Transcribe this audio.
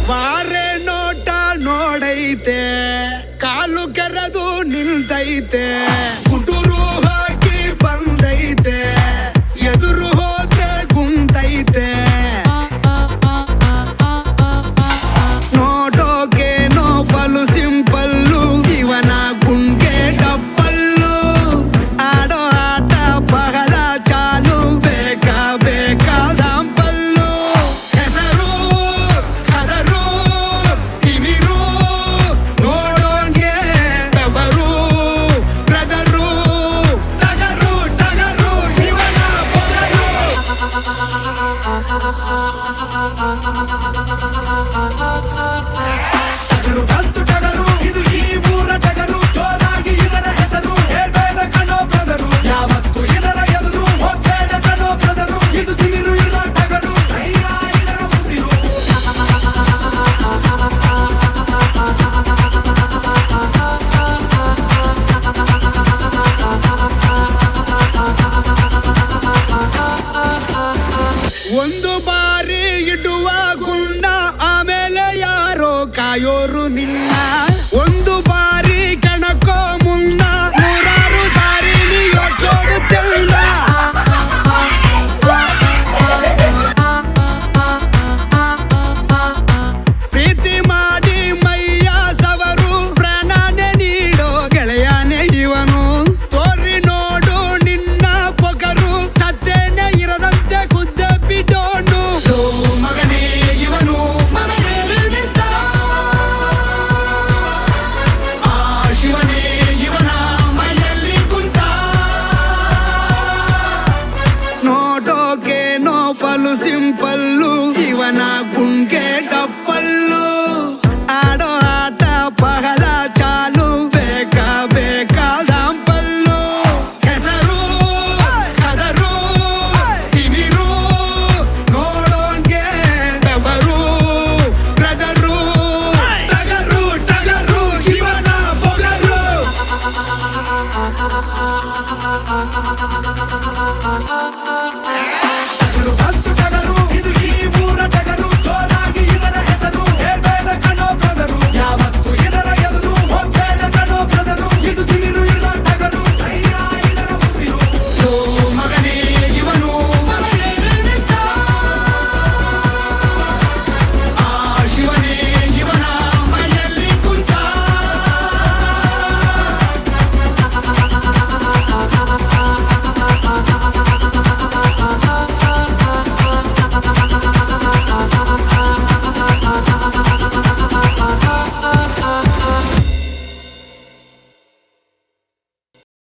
ಬಾರೆ ನೋಟ ನೋಡೈತೆ, ಕಾಲು ಕೆರೆದು ನಿಲ್ತೈತೆ, ಕುಟುರು ಹಾಕಿ ಬಂದೈತೆ, ಎದುರು ಹೋದ್ರೆ ಗುಂತೈತೆ. ನೋಡೋಕೇನೋ ಬಲು ಸಿಂಪಲ್ಲು, ಇವನ ಗುಂಗೆ ಡಬ್ಬಲ್ಲು. ಆಡೋ ಆಟ ಬಹಳ ಚಾಲು, ಬೇಕಾ ಬೇಕಾ ಸಾಂಪಲ್ಲು. ಹೆಸರು ಕದರು ತಿಮಿರು, ನೋಡೋನ್ಗೆ ಬೆವರು. ಬ್ರದರು ಟಗರು ಟಗರು, ಇವನ ಪೊಗರು. ಟಗರು ಬಂತು ಟಗರು, ಇದು ಈ ಊರ ಟಗರು. ಜೋರಾಗಿ ಇದರ ಹೆಸರು ಹೇಳ್ಬೇಡ ಕಣೋ ಬ್ರದರು. ಯಾವತ್ತು ಇದರ ಎದುರು ಹೋಗ್ಬೇಡ ಕಣೋ ಬ್ರದರು. ಇದು ತಿಮಿರು ಇರೋ ಟಗರು, ಧೈರ್ಯ ಇದರ ಉಸಿರು. ಒಂದು ಬಾರಿ ಇಡುವ ಗುಂಡ, ಆಮೇಲೆ ಯಾರೋ ಕಾಯೋರು ನಿನ್ನ. ಒಂದು ಬಾರಿ ಕಣಕೋ ಮುನ್ನ, ನೂರಾರು ಸಾರಿ ನೀ ಯೋಚೋದು ಚೆಲ್ಲ. ಪ್ರೀತಿ ಮಾಡಿ ಮೈಯ ಸವರು, ಪ್ರಾಣನೇ ನೀಡೋ ಗೆಳೆಯನೇ ಇವನು. ತೋರಿ ನೋಡು ನಿನ್ನ ಪೊಗರು, ಸತ್ತೇನೆ ಇರದಂತೆ ಕುದ್ದ ಬಿಡೋನು. ಮಗನೇ ಇವನು ಮಗನೇರಿ ನಿಂತ, ಆ ಶಿವನೇ ಇವನ ಮೈಯಲ್ಲಿ ಕುಂತ. ನೋಡೋಕೇನೋ ಬಲು ಸಿಂಪಲ್ಲು, ಇವನ ಗುಂಗೆ ಡಪ್ಪಲ್ಲು. ಆಡೋ ಆಟ ಬಹಳ ಚಾಲು, ಬೇಕಾ ಬೇಕಾ ಸಾಂಪಲ್ಲು. ಹೆಸರು ಕದರು ತಿಮಿರು, ನೋಡೋನ್ಗೆ ಬೆವರು. ಬ್ರದರು ಟಗರು ಟಗರು, ಇವನ ಪೊಗರು.